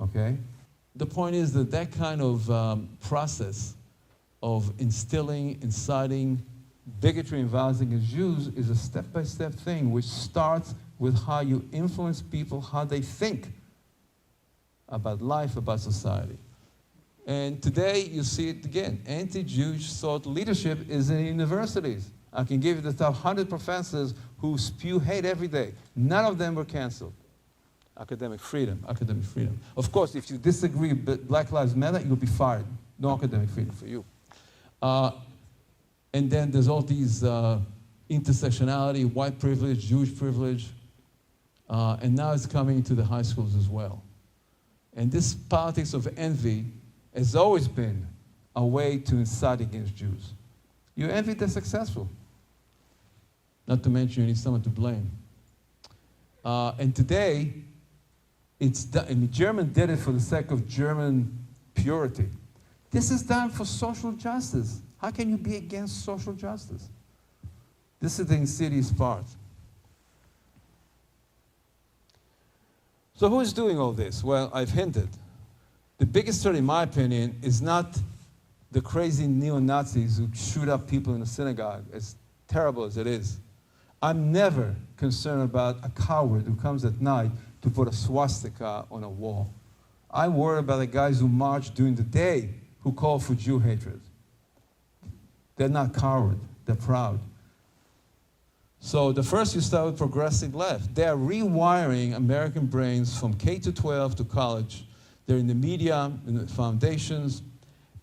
Okay? The point is that that kind of process of instilling, inciting bigotry and violence against Jews is a step-by-step thing which starts with how you influence people, how they think about life, about society. And today you see it again. Anti-Jewish thought leadership is in universities. I can give you the top 100 professors who spew hate every day. None of them were canceled. Academic freedom, academic freedom. Of course, if you disagree with Black Lives Matter, you'll be fired. No academic freedom for you. And then there's all these intersectionality, white privilege, Jewish privilege, and now it's coming to the high schools as well. And this politics of envy has always been a way to incite against Jews. You envy the successful. Not to mention you need someone to blame. And today, it's done, and the German did it for the sake of German purity. This is done for social justice. How can you be against social justice? This is the insidious part. So who is doing all this? Well, I've hinted. The biggest threat, in my opinion, is not the crazy neo-Nazis who shoot up people in the synagogue, as terrible as it is. I'm never concerned about a coward who comes at night to put a swastika on a wall. I'm worried about the guys who march during the day who call for Jew hatred. They're not coward, they're proud. So the first you start with progressive left. They're rewiring American brains from K to 12 to college. They're in the media, in the foundations,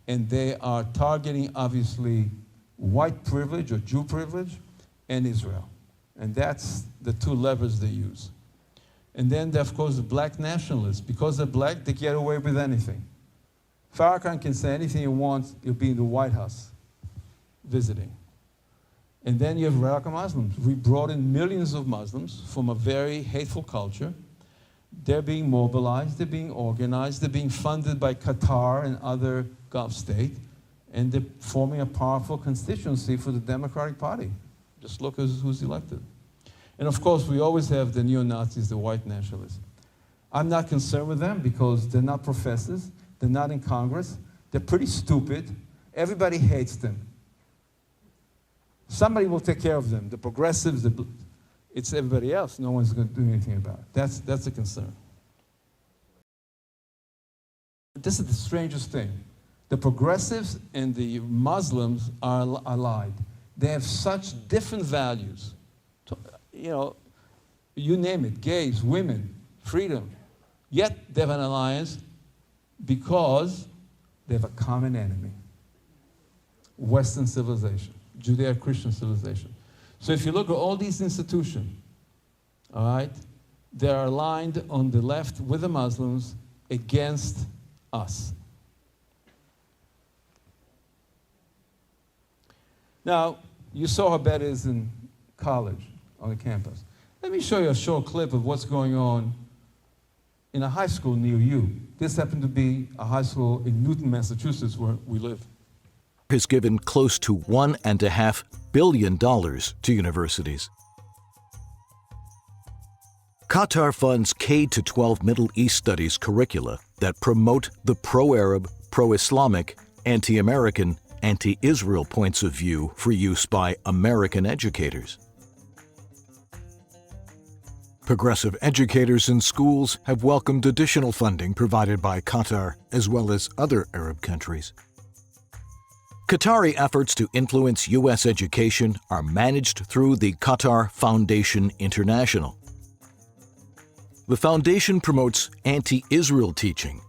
and they are targeting, obviously, white privilege or Jew privilege and Israel. And that's the two levers they use. And then, of course, the black nationalists. Because they're black, they get away with anything. Farrakhan can say anything he wants, he'll be in the White House visiting. And then you have radical Muslims. We brought in millions of Muslims from a very hateful culture. They're being mobilized, they're being organized, they're being funded by Qatar and other Gulf states, and they're forming a powerful constituency for the Democratic Party. Just look at who's elected. And of course, we always have the neo-Nazis, the white nationalists. I'm not concerned with them because they're not professors, they're not in Congress, they're pretty stupid, everybody hates them. Somebody will take care of them, the progressives, it's everybody else. No one's going to do anything about it. That's a concern. This is the strangest thing. The progressives and the Muslims are allied. They have such different values. You know, you name it, gays, women, freedom. Yet they have an alliance because they have a common enemy. Western civilization, Judeo-Christian civilization. So if you look at all these institutions, all right, they are aligned on the left with the Muslims against us. Now, you saw how bad it is in college, on the campus. Let me show you a short clip of what's going on in a high school near you. This happened to be a high school in Newton, Massachusetts, where we live. Has given close to $1.5 billion to universities. Qatar funds K-12 Middle East Studies curricula that promote the pro-Arab, pro-Islamic, anti-American, anti-Israel points of view for use by American educators. Progressive educators in schools have welcomed additional funding provided by Qatar as well as other Arab countries. Qatari efforts to influence U.S. education are managed through the Qatar Foundation International. The foundation promotes anti-Israel teaching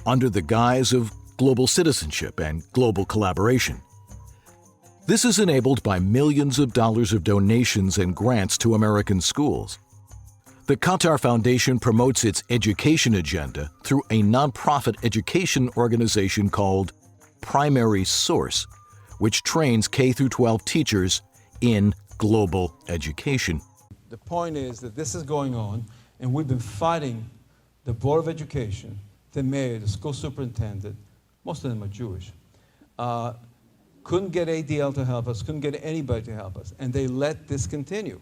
under the guise of global citizenship and global collaboration. This is enabled by millions of dollars of donations and grants to American schools. The Qatar Foundation promotes its education agenda through a nonprofit education organization called Primary Source, which trains K-12 teachers in global education. The point is that this is going on, and we've been fighting the Board of Education, the mayor, the school superintendent, most of them are Jewish, couldn't get ADL to help us, couldn't get anybody to help us, and they let this continue.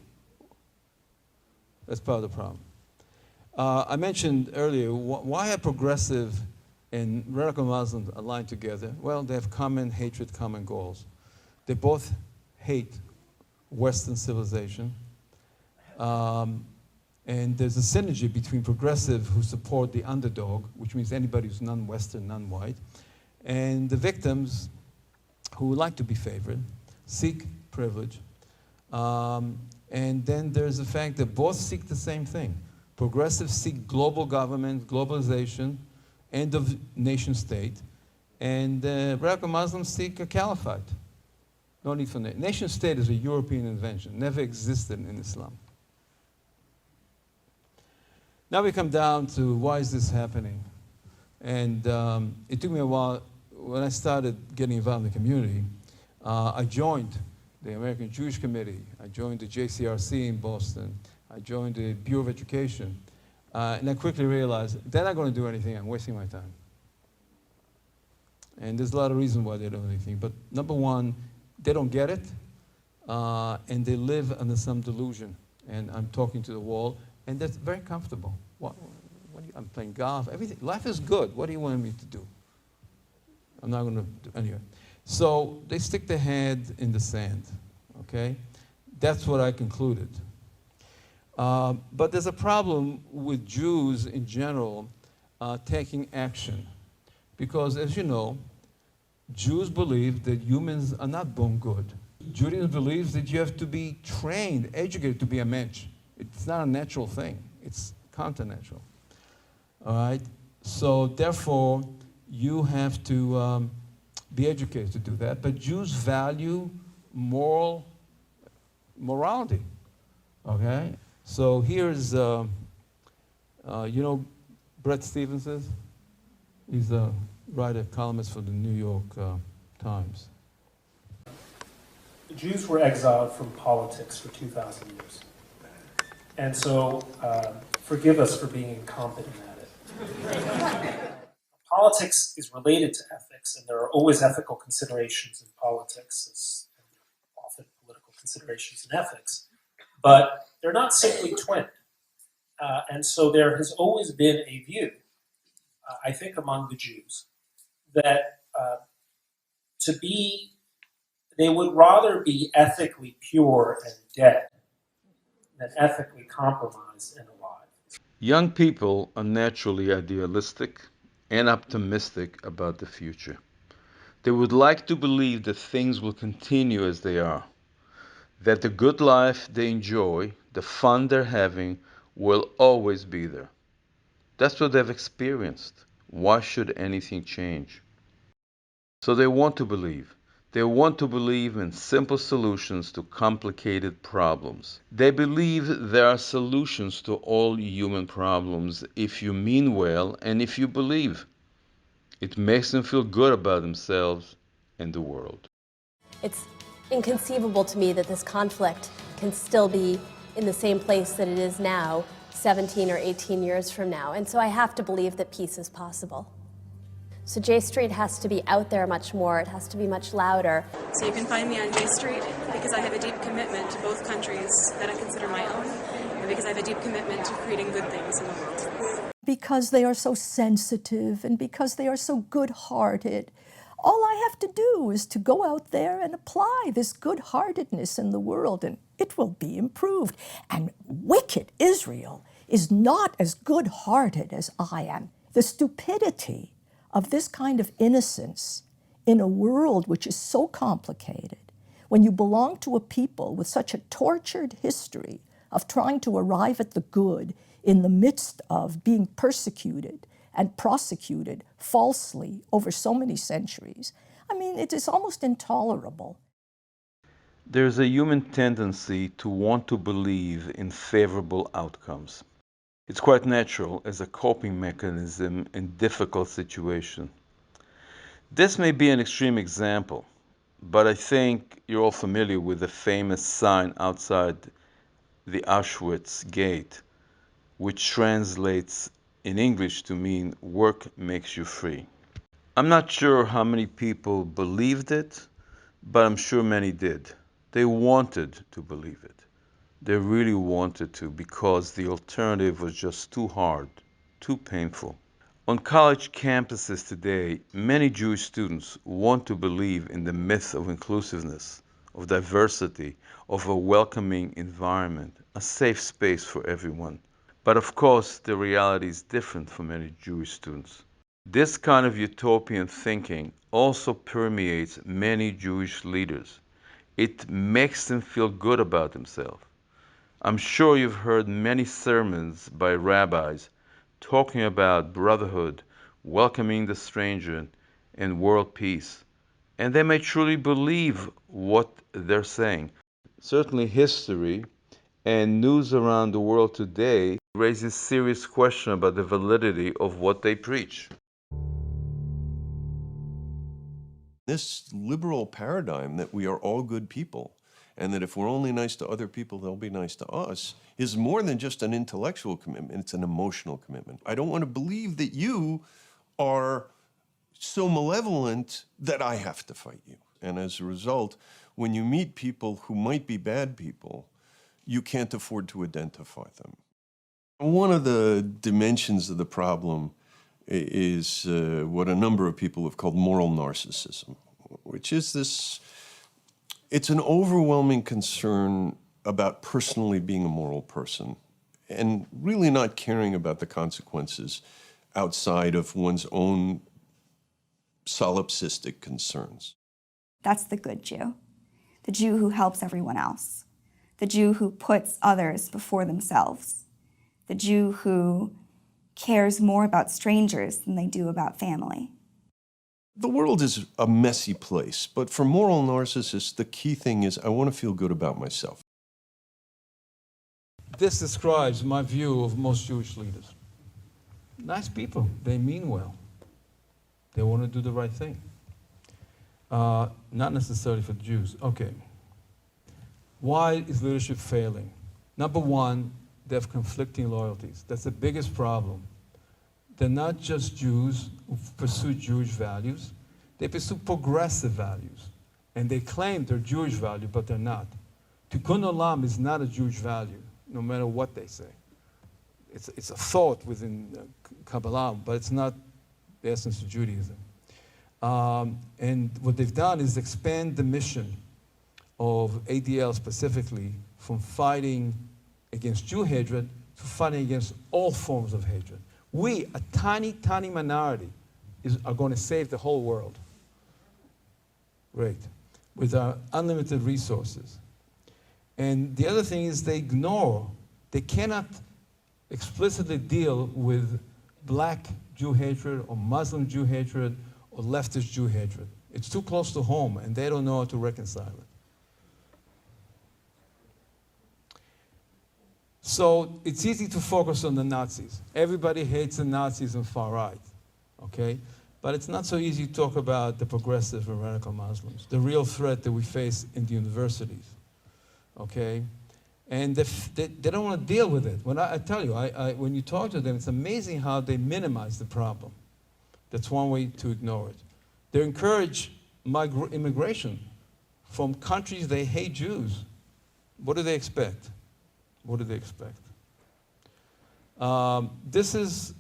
That's part of the problem. I mentioned earlier, why are progressive and radical Muslims aligned together? Well, they have common hatred, common goals. They both hate Western civilization. And there's a synergy between progressive who support the underdog, which means anybody who's non-Western, non-white, and the victims who would like to be favored, seek privilege. And then there's the fact that both seek the same thing. Progressives seek global government, globalization, end of nation state, and radical Muslims seek a caliphate. No need for nation state is a European invention, never existed in Islam. Now we come down to why is this happening? And it took me a while. When I started getting involved in the community, I joined the American Jewish Committee. I joined the JCRC in Boston. I joined the Bureau of Education. And I quickly realized they're not going to do anything. I'm wasting my time. And there's a lot of reasons why they don't do anything. But number one, they don't get it. And they live under some delusion. And I'm talking to the wall. And that's very comfortable. I'm playing golf. Everything. Life is good. What do you want me to do? I'm not going to do anyway. So they stick their head in the sand. Okay? That's what I concluded. But there's a problem with Jews in general taking action. Because, as you know, Jews believe that humans are not born good. Judaism believes that you have to be trained, educated to be a mensch. It's not a natural thing. It's counter-natural. All right? So therefore, you have to be educated to do that. But Jews value morality. Okay? So here's, you know, Bret Stephens is? He's a writer, columnist for the New York Times. The Jews were exiled from politics for 2,000 years. And so, forgive us for being incompetent at it. Politics is related to ethics, and there are always ethical considerations in politics, as often political considerations in ethics, but they're not simply twinned. And so there has always been a view, I think among the Jews, that they would rather be ethically pure and dead than ethically compromised and alive. Young people are naturally idealistic and optimistic about the future. They would like to believe that things will continue as they are, that the good life they enjoy, the fun they're having, will always be there. That's what they've experienced. Why should anything change? So they want to believe. They want to believe in simple solutions to complicated problems. They believe there are solutions to all human problems if you mean well and if you believe. It makes them feel good about themselves and the world. It's inconceivable to me that this conflict can still be in the same place that it is now, 17 or 18 years from now. And so I have to believe that peace is possible. So J Street has to be out there much more. It has to be much louder. So you can find me on J Street because I have a deep commitment to both countries that I consider my own, and because I have a deep commitment to creating good things in the world. Because they are so sensitive and because they are so good-hearted. All I have to do is to go out there and apply this good-heartedness in the world, and it will be improved. And wicked Israel is not as good-hearted as I am. The stupidity of this kind of innocence in a world which is so complicated, when you belong to a people with such a tortured history of trying to arrive at the good in the midst of being persecuted and prosecuted falsely over so many centuries, I mean, it is almost intolerable. There's a human tendency to want to believe in favorable outcomes. It's quite natural as a coping mechanism in difficult situations. This may be an extreme example, but I think you're all familiar with the famous sign outside the Auschwitz gate, which translates in English to mean work makes you free. I'm not sure how many people believed it, but I'm sure many did. They wanted to believe it. They really wanted to because the alternative was just too hard, too painful. On college campuses today, many Jewish students want to believe in the myth of inclusiveness, of diversity, of a welcoming environment, a safe space for everyone. But of course, the reality is different for many Jewish students. This kind of utopian thinking also permeates many Jewish leaders. It makes them feel good about themselves. I'm sure you've heard many sermons by rabbis talking about brotherhood, welcoming the stranger, and world peace. And they may truly believe what they're saying. Certainly history and news around the world today raises serious question about the validity of what they preach. This liberal paradigm that we are all good people and that if we're only nice to other people, they'll be nice to us, is more than just an intellectual commitment, it's an emotional commitment. I don't want to believe that you are so malevolent that I have to fight you. And as a result, when you meet people who might be bad people, you can't afford to identify them. One of the dimensions of the problem is what a number of people have called moral narcissism, which is this, it's an overwhelming concern about personally being a moral person and really not caring about the consequences outside of one's own solipsistic concerns. That's the good Jew, the Jew who helps everyone else, the Jew who puts others before themselves, the Jew who cares more about strangers than they do about family. The world is a messy place, but for moral narcissists, the key thing is I want to feel good about myself. This describes my view of most Jewish leaders. Nice people, they mean well. They want to do the right thing. Not necessarily for the Jews. Okay. Why is leadership failing? Number one, they have conflicting loyalties. That's the biggest problem. They're not just Jews who pursue Jewish values. They pursue progressive values. And they claim they're Jewish value, but they're not. Tikkun olam is not a Jewish value, no matter what they say. It's a thought within Kabbalah, but it's not the essence of Judaism. And what they've done is expand the mission of ADL specifically from fighting against Jew hatred to fighting against all forms of hatred. We, a tiny, tiny minority, are going to save the whole world. Great. With our unlimited resources. And the other thing is they cannot explicitly deal with black Jew hatred or Muslim Jew hatred or leftist Jew hatred. It's too close to home and they don't know how to reconcile it. So it's easy to focus on the Nazis. Everybody hates the Nazis and far right, okay? But it's not so easy to talk about the progressive and radical Muslims, the real threat that we face in the universities, okay? And they don't want to deal with it. When I tell you, when you talk to them, it's amazing how they minimize the problem. That's one way to ignore it. They encourage immigration from countries they hate Jews. What do they expect? What do they expect? This is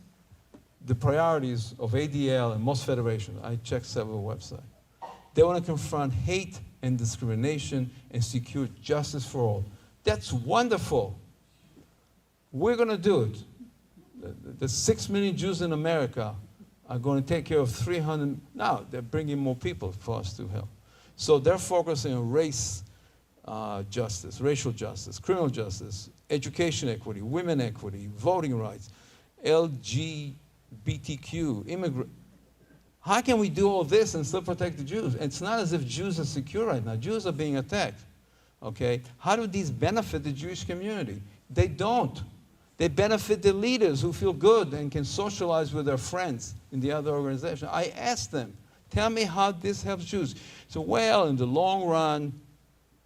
the priorities of ADL and most federations. I checked several websites. They want to confront hate and discrimination and secure justice for all. That's wonderful. We're going to do it. The 6 million Jews in America are going to take care of 300. Now, they're bringing more people for us to help. So they're focusing on race justice, racial justice, criminal justice, education equity, women equity, voting rights, LGBTQ, immigrant. How can we do all this and still protect the Jews? It's not as if Jews are secure right now. Jews are being attacked. Okay? How do these benefit the Jewish community? They don't. They benefit the leaders who feel good and can socialize with their friends in the other organization. I asked them, tell me how this helps Jews. So, well, in the long run,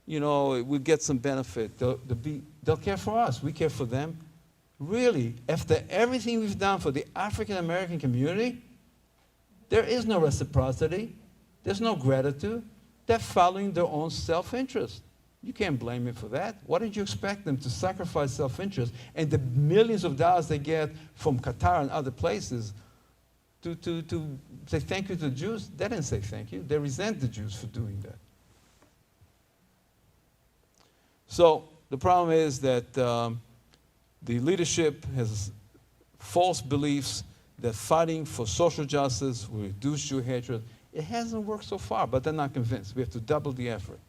you know, we get some benefit. They'll care for us. We care for them. Really, after everything we've done for the African American community, there is no reciprocity. There's no gratitude. They're following their own self-interest. You can't blame me for that. Why did you expect them to sacrifice self-interest and the millions of dollars they get from Qatar and other places to say thank you to the Jews? They didn't say thank you. They resent the Jews for doing that. So the problem is that the leadership has false beliefs that fighting for social justice will reduce Jew hatred. It hasn't worked so far, but they're not convinced. We have to double the effort.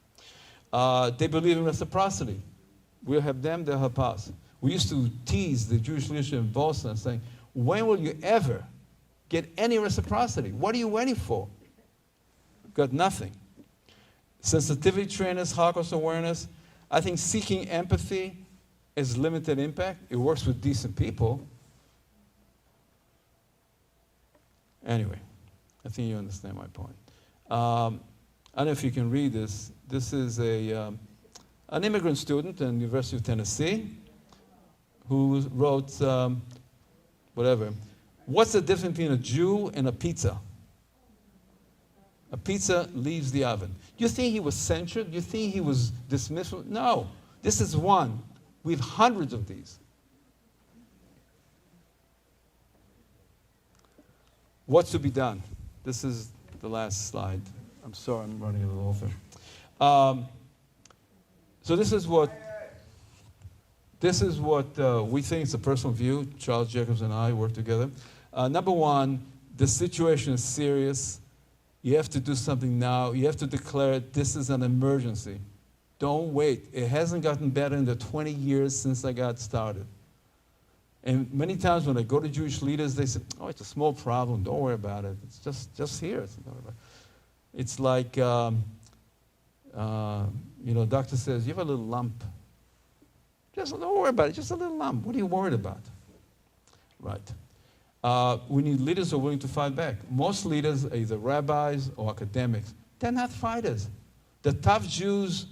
They believe in reciprocity. We'll have them, they'll help us. We used to tease the Jewish leadership in Boston saying, when will you ever get any reciprocity? What are you waiting for? Got nothing. Sensitivity trainers, Holocaust awareness. I think seeking empathy has limited impact. It works with decent people. Anyway, I think you understand my point. I don't know if you can read this. This is an immigrant student at the University of Tennessee who wrote, what's the difference between a Jew and a pizza? A pizza leaves the oven. You think he was censured? You think he was dismissed? No, this is one. We have hundreds of these. What's to be done? This is the last slide. I'm sorry, I'm running a little over. So this is what we think is a personal view. Charles Jacobs and I work together. Number one, the situation is serious. You have to do something now. You have to declare it. This is an emergency. Don't wait. It hasn't gotten better in the 20 years since I got started. And many times when I go to Jewish leaders, they say, oh, it's a small problem. Don't worry about it. It's just here. It's like, doctor says, you have a little lump. Just don't worry about it. Just a little lump. What are you worried about? Right. We need leaders who are willing to fight back. Most leaders are either rabbis or academics. They're not fighters. The tough Jews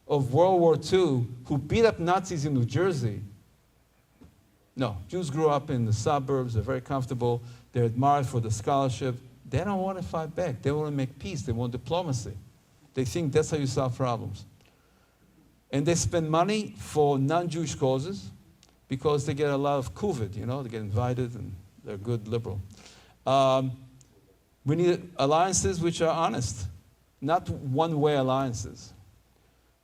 of World War II who beat up Nazis in New Jersey. No, Jews grew up in the suburbs. They're very comfortable. They're admired for the scholarship. They don't want to fight back. They want to make peace. They want diplomacy. They think that's how you solve problems. And they spend money for non-Jewish causes because they get a lot of COVID, they get invited and they're good liberal. We need alliances which are honest, not one-way alliances.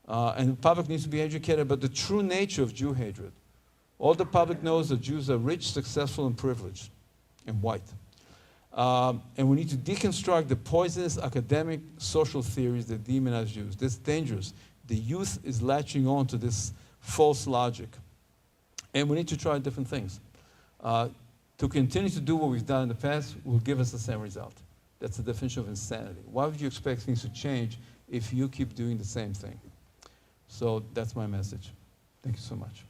And the public needs to be educated about the true nature of Jew hatred. All the public knows that Jews are rich, successful, and privileged, and white. And we need to deconstruct the poisonous academic social theories that demonize Jews. This is dangerous. The youth is latching on to this false logic. And we need to try different things. To continue to do what we've done in the past will give us the same result. That's the definition of insanity. Why would you expect things to change if you keep doing the same thing? So that's my message. Thank you so much.